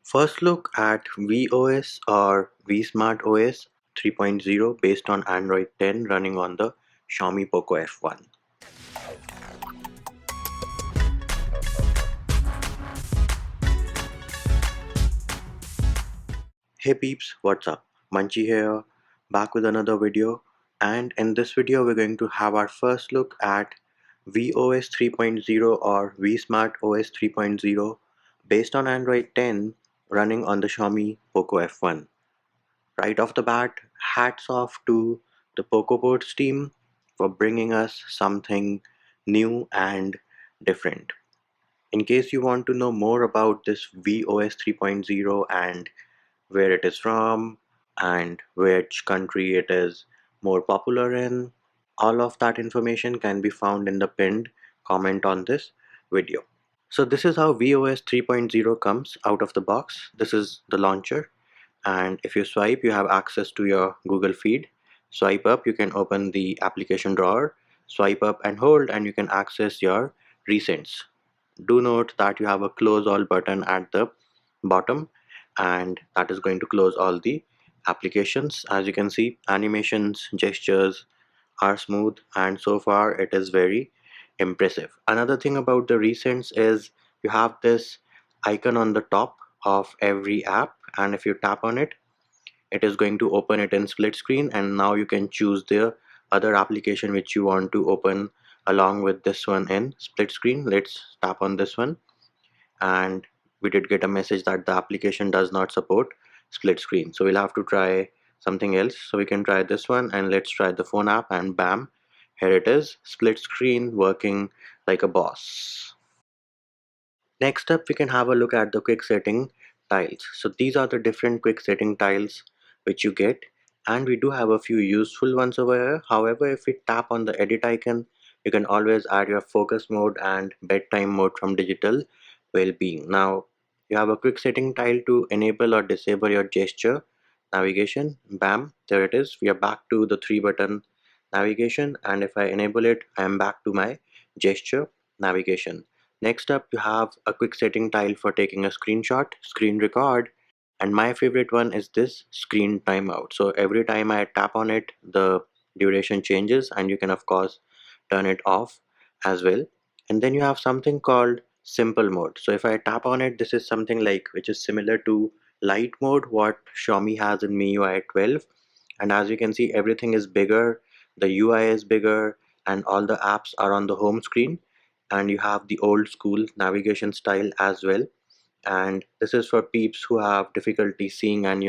First look at VOS or vSmartOS 3.0 based on Android 10 running on the Xiaomi Poco F1. Hey peeps, what's up? Munchie here, back with another video, and in this video we're going to have our first look at VOS 3.0 or vSmartOS 3.0 based on Android 10 running on the Xiaomi Poco F1. Right off the bat, hats off to the PocoPorts team for bringing us something new and different. In case you want to know more about this VOS 3.0 and where it is from and which country it is more popular in, all of that information can be found in the pinned comment on this video. So this is how VOS 3.0 comes out of the box. This is the launcher, and if you swipe you have access to your Google feed. Swipe up, you can open the application drawer, swipe up and hold, and you can access your recents. Do note that you have a close all button at the bottom, and that is going to close all the applications. As you can see, animations, gestures are smooth, and so far it is very impressive. Another thing about the recents is you have this icon on the top of every app, and if you tap on it, it is going to open it in split screen, and now you can choose the other application which you want to open along with this one in split screen. Let's tap on this one, and we did get a message that the application does not support split screen, so we'll have to try something else. So we can try this one, and let's try the phone app, and bam, here it is, split screen working like a boss. Next up, we can have a look at the quick setting tiles. So these are the different quick setting tiles which you get, and we do have a few useful ones over here. However, if we tap on the edit icon, you can always add your focus mode and bedtime mode from digital well-being. Now you have a quick setting tile to enable or disable your gesture navigation. Bam, there it is. We are back to the 3-button navigation, and if I enable it, I am back to my gesture navigation. Next up, you have a quick setting tile for taking a screenshot, screen record, and my favorite one is this screen timeout. So every time I tap on it, the duration changes, and you can of course turn it off as well. And then you have something called simple mode. So if I tap on it, this is something like which is similar to light mode, what Xiaomi has in MIUI 12. And as you can see, everything is bigger, the UI is bigger, and all the apps are on the home screen, and you have the old school navigation style as well. And this is for peeps who have difficulty seeing, and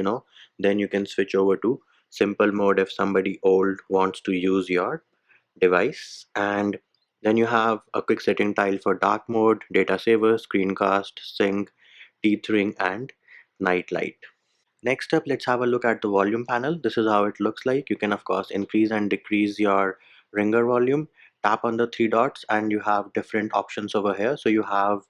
then you can switch over to simple mode if somebody old wants to use your device. And then you have a quick setting tile for dark mode, data saver, screencast, sync, tethering, and night light. Next up, let's have a look at the volume panel. This is how it looks like. You can of course increase and decrease your ringer volume. Tap on the 3 dots and you have different options over here. So you have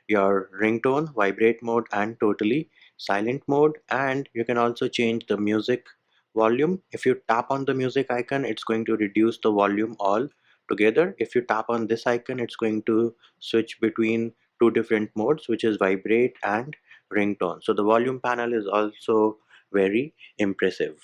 your ringtone, vibrate mode, and totally silent mode, and you can also change the music volume. If you tap on the music icon, it's going to reduce the volume all together. If you tap on this icon, it's going to switch between two different modes, which is vibrate and ringtone. So the volume panel is also very impressive.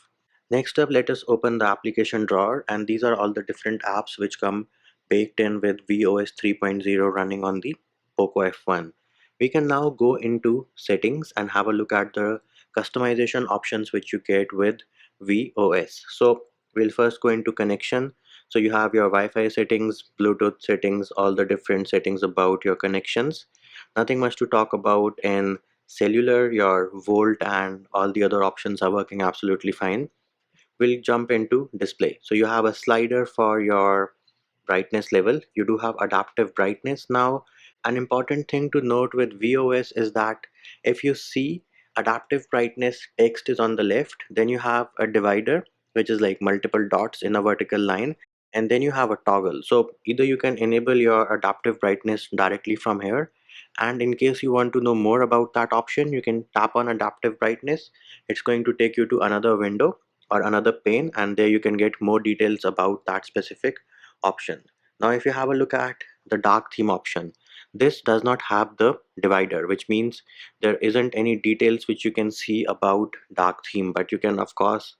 Next up, let us open the application drawer, and these are all the different apps which come baked in with VOS 3.0 running on the Poco F1. We can now go into settings and have a look at the customization options which you get with VOS. So we'll first go into connection. So you have your Wi-Fi settings, Bluetooth settings, all the different settings about your connections. Nothing much to talk about in cellular. Your Volt and all the other options are working absolutely fine. We'll jump into display. So you have a slider for your brightness level. You do have adaptive brightness. Now an important thing to note with VOS is that if you see adaptive brightness text is on the left, then you have a divider which is like multiple dots in a vertical line, and then you have a toggle. So either you can enable your adaptive brightness directly from here, and in case you want to know more about that option, you can tap on adaptive brightness. It's going to take you to another window or another pane, and there you can get more details about that specific option. Now if you have a look at the dark theme option, This does not have the divider, which means there isn't any details which you can see about dark theme, but you can of course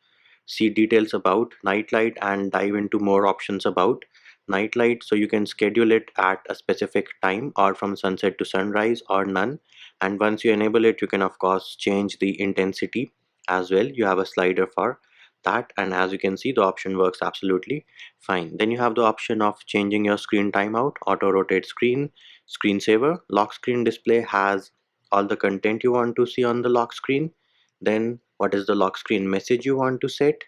see details about nightlight and dive into more options about nightlight. So you can schedule it at a specific time or from sunset to sunrise or none. And once you enable it, you can of course change the intensity as well. You have a slider for that, and as you can see, the option works absolutely fine. Then you have the option of changing your screen timeout, auto rotate screen, screensaver. Lock screen display has all the content you want to see on the lock screen. Then what is the lock screen message you want to set,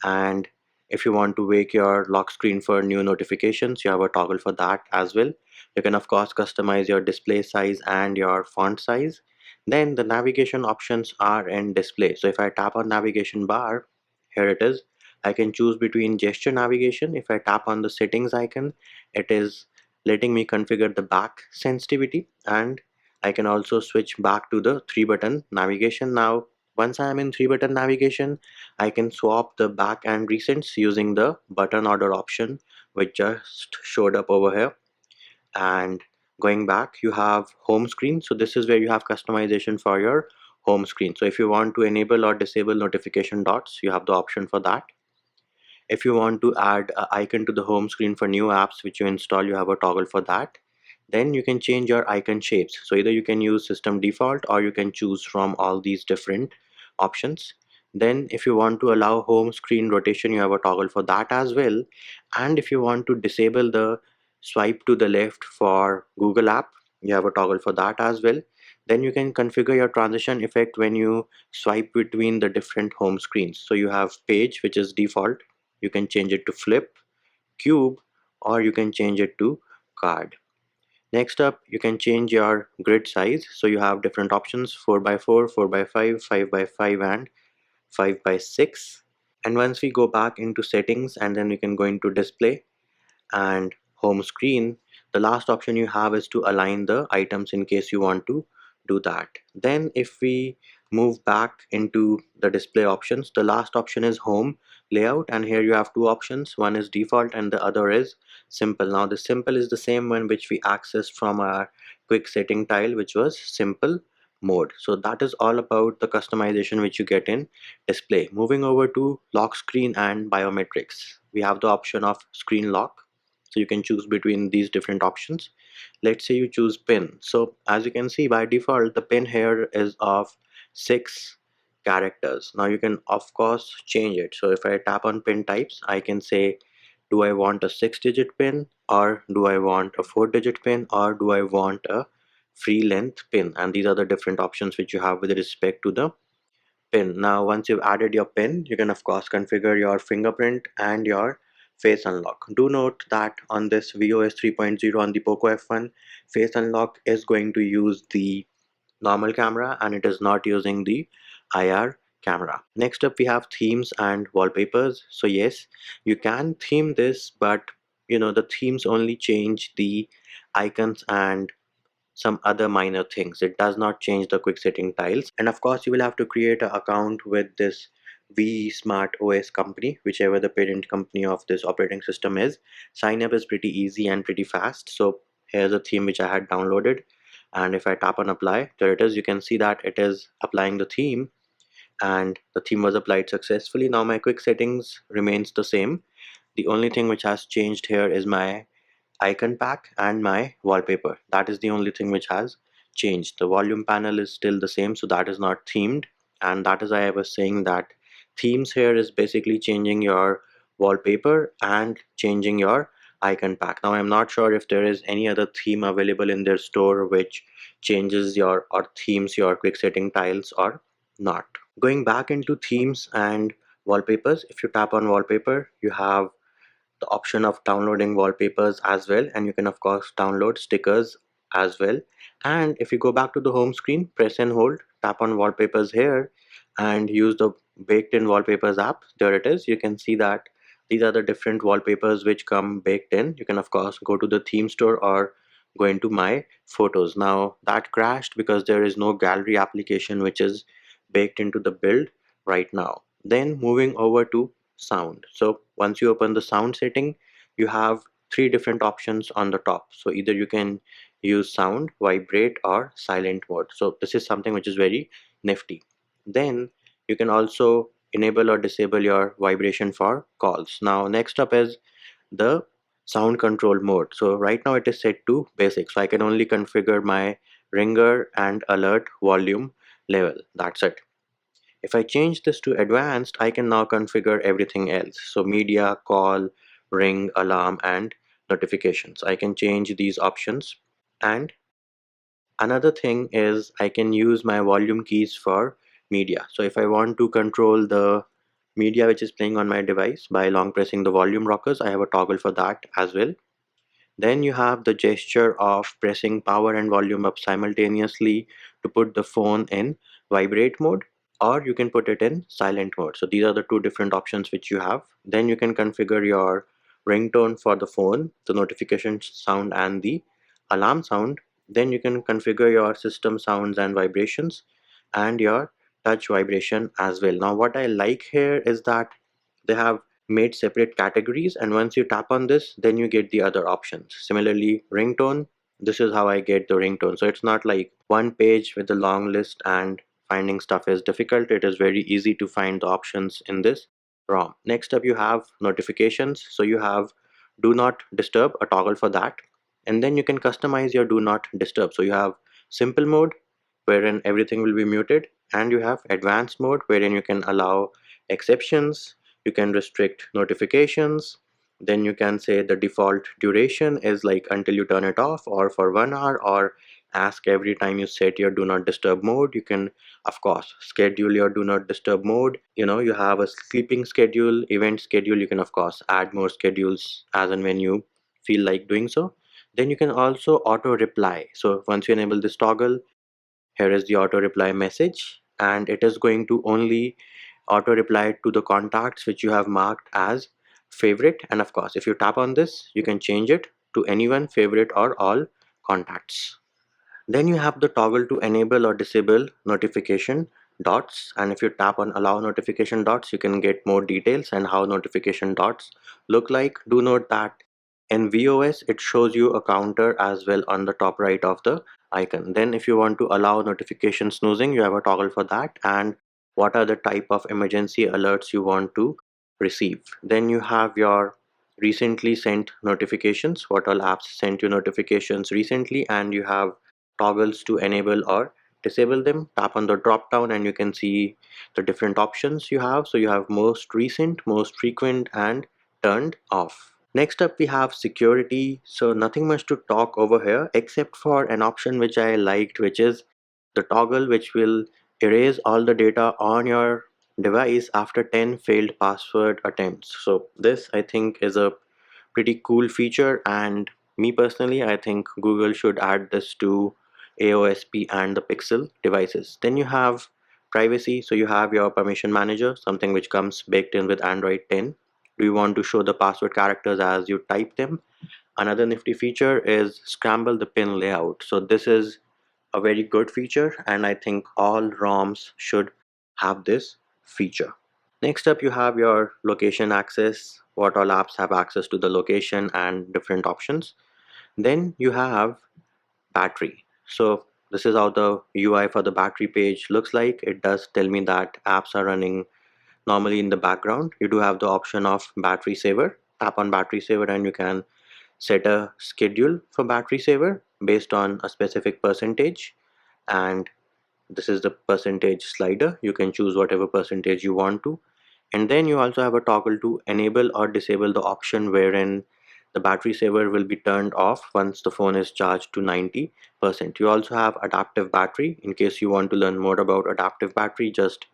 and if you want to wake your lock screen for new notifications, you have a toggle for that as well. You can of course customize your display size and your font size. Then the navigation options are in display. So if I tap on navigation bar, here it is. I can choose between gesture navigation. If I tap on the settings icon, it is letting me configure the back sensitivity, and I can also switch back to the 3-button navigation. Now once I am in 3-button navigation, I can swap the back and recents using the button order option which just showed up over here. And going back, you have home screen. So this is where you have customization for your home screen. So if you want to enable or disable notification dots, you have the option for that. If you want to add an icon to the home screen for new apps which you install, you have a toggle for that. Then you can change your icon shapes. So either you can use system default or you can choose from all these different options. Then if you want to allow home screen rotation, you have a toggle for that as well. And if you want to disable the swipe to the left for Google app, you have a toggle for that as well. Then you can configure your transition effect when you swipe between the different home screens. So you have page, which is default. You can change it to flip, cube, or you can change it to card. Next up, you can change your grid size. So you have different options: 4x4, 4x5, 5x5, and 5x6. And once we go back into settings, and then we can go into display and home screen, the last option you have is to align the items in case you want to do that. Then if we move back into the display options, the last option is home layout, and here you have two options. One is default and the other is simple. Now the simple is the same one which we accessed from our quick setting tile, which was simple mode. So that is all about the customization which you get in display. Moving over to lock screen and biometrics, we have the option of screen lock. So you can choose between these different options. Let's say you choose pin. So as you can see, by default the pin here is of 6 characters. Now you can of course change it. So if I tap on pin types, I can say, do I want a 6-digit pin, or do I want a 4-digit pin, or do I want a free length pin? And these are the different options which you have with respect to the pin. Now once you've added your pin, you can of course configure your fingerprint and your face unlock. Do note that on this VOS 3.0 on the Poco F1, face unlock is going to use the normal camera and it is not using the IR camera. Next up, we have themes and wallpapers. So yes, you can theme this, but the themes only change the icons and some other minor things. It does not change the quick setting tiles. And of course, you will have to create an account with this vSmart OS company, whichever the parent company of this operating system is. Sign up is pretty easy and pretty fast. So here's a theme which I had downloaded, and if I tap on apply, there it is. You can see that it is applying the theme, and the theme was applied successfully. Now my quick settings remains the same. The only thing which has changed here is my icon pack and my wallpaper. That is the only thing which has changed. The volume panel is still the same, so that is not themed, and that is why I was saying that themes here is basically changing your wallpaper and changing your icon pack. Now I'm not sure if there is any other theme available in their store which changes your or themes your quick setting tiles or not. Going back into themes and wallpapers, if you tap on wallpaper, you have the option of downloading wallpapers as well, and you can of course download stickers as well. And if you go back to the home screen, press and hold, tap on wallpapers here, and use the baked in wallpapers app. There it is. You can see that these are the different wallpapers which come baked in. You can of course go to the theme store or go into my photos. Now that crashed because there is no gallery application which is baked into the build right now. Then moving over to sound. So once you open the sound setting, you have three different options on the top. So either you can use sound, vibrate, or silent mode. So this is something which is very nifty. Then you can also enable or disable your vibration for calls. Now next up is the sound control mode. So right now it is set to basic, so I can only configure my ringer and alert volume level. That's it. If I change this to advanced, I can now configure everything else. So media, call, ring, alarm, and notifications. I can change these options. And another thing is I can use my volume keys for media. So if I want to control the media which is playing on my device by long pressing the volume rockers, I have a toggle for that as well. Then you have the gesture of pressing power and volume up simultaneously to put the phone in vibrate mode, or you can put it in silent mode. So these are the two different options which you have. Then you can configure your ringtone for the phone, the notification sound, and the alarm sound. Then you can configure your system sounds and vibrations and your touch vibration as well. Now what I like here is that they have made separate categories, and once you tap on this, then you get the other options. Similarly, ringtone, this is how I get the ringtone. So it's not like one page with a long list and finding stuff is difficult. It is very easy to find the options in this ROM. Next up, you have notifications. So you have do not disturb, a toggle for that, and then you can customize your do not disturb. So you have simple mode wherein everything will be muted, and you have advanced mode wherein you can allow exceptions, you can restrict notifications. Then you can say the default duration is like until you turn it off, or for 1 hour, or ask every time you set your do not disturb mode. You can of course schedule your do not disturb mode. You have a sleeping schedule, event schedule. You can of course add more schedules as and when you feel like doing so. Then you can also auto reply. So once you enable this toggle, here is the auto reply message, and it is going to only auto reply to the contacts which you have marked as favorite. And of course, if you tap on this, you can change it to anyone, favorite, or all contacts. Then you have the toggle to enable or disable notification dots, and if you tap on allow notification dots, you can get more details and how notification dots look like. Do note that in VOS it shows you a counter as well on the top right of the icon. Then if you want to allow notification snoozing, you have a toggle for that, and what are the type of emergency alerts you want to receive. Then you have your recently sent notifications, what all apps sent you notifications recently, and you have toggles to enable or disable them. Tap on the drop down and you can see the different options you have. So you have most recent, most frequent, and turned off. Next up we have security. So nothing much to talk over here except for an option which I liked, which is the toggle which will erase all the data on your device after 10 failed password attempts. So this I think is a pretty cool feature, and me personally I think Google should add this to AOSP and the Pixel devices. Then you have privacy. So you have your permission manager, something which comes baked in with Android 10. Do you want to show the password characters as you type them? Another nifty feature is scramble the pin layout. So this is a very good feature, and I think all ROMs should have this feature. Next up you have your location access, what all apps have access to the location and different options. Then you have battery. So this is how the UI for the battery page looks like. It does tell me that apps are running normally in the background. You do have the option of battery saver. Tap on battery saver and you can set a schedule for battery saver based on a specific percentage, and this is the percentage slider. You can choose whatever percentage you want to. And then you also have a toggle to enable or disable the option wherein the battery saver will be turned off once the phone is charged to 90%. You also have adaptive battery. In case you want to learn more about adaptive battery, just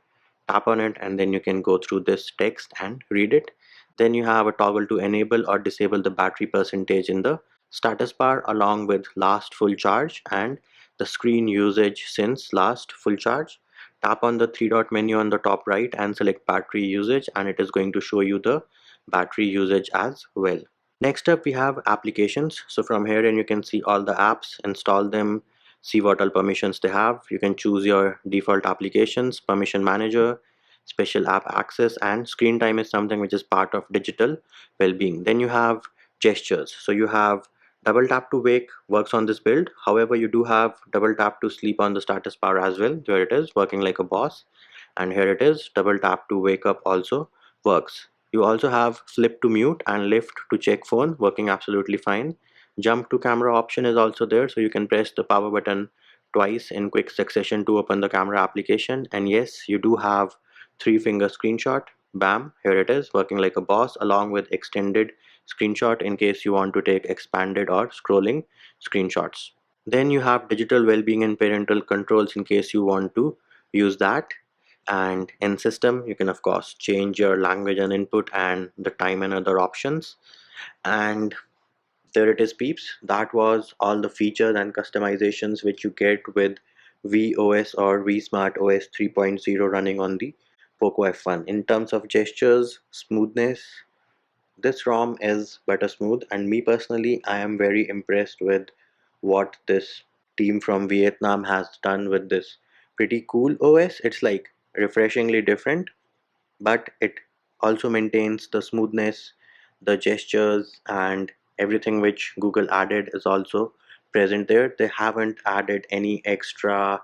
tap on it and then you can go through this text and read it. Then you have a toggle to enable or disable the battery percentage in the status bar, along with last full charge and the screen usage since last full charge. Tap on the three dot menu on the top right and select battery usage, and it is going to show you the battery usage as well. Next up we have applications. So from here and you can see all the apps, install them, see what all permissions they have. You can choose your default applications, permission manager, special app access, and screen time is something which is part of digital well-being. Then you have gestures. So you have Double tap to wake works on this build. However, you do have double tap to sleep on the status bar as well. There it is, working like a boss. And here it is, double tap to wake up also works. You also have flip to mute and lift to check phone, working absolutely fine. Jump to camera option is also there, so you can press the power button twice in quick succession to open the camera application. And yes, you do have 3-finger screenshot. Bam, here it is, working like a boss, along with extended screenshot in case you want to take expanded or scrolling screenshots. Then you have digital well-being and parental controls in case you want to use that. And in system, you can of course change your language and input and the time and other options. And there it is, peeps. That was all the features and customizations which you get with VOS or vSmart OS 3.0 running on the Poco F1. In terms of gestures, smoothness, this ROM is better smooth, and me personally, I am very impressed with what this team from Vietnam has done with this pretty cool OS. It's like refreshingly different, but it also maintains the smoothness, the gestures, and everything which Google added is also present there. They haven't added any extra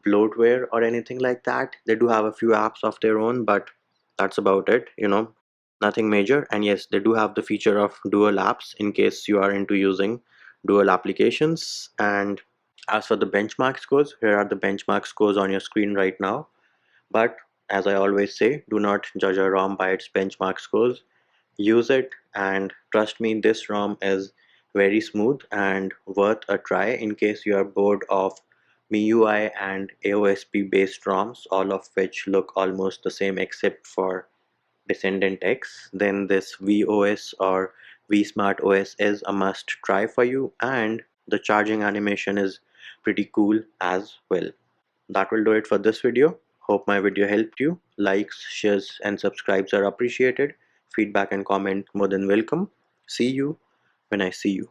bloatware or anything like that. They do have a few apps of their own, but that's about it, nothing major. And yes, they do have the feature of dual apps in case you are into using dual applications. And as for the benchmark scores, here are the benchmark scores on your screen right now. But as I always say, do not judge a ROM by its benchmark scores. Use it, and trust me, this ROM is very smooth and worth a try in case you are bored of MIUI and AOSP based ROMs, all of which look almost the same except for Descendant X. Then this VOS or vSmart OS is a must try for you, and the charging animation is pretty cool as well. That will do it for this video. Hope my video helped you. Likes, shares and subscribes are appreciated. Feedback and comment more than welcome. See you when I see you.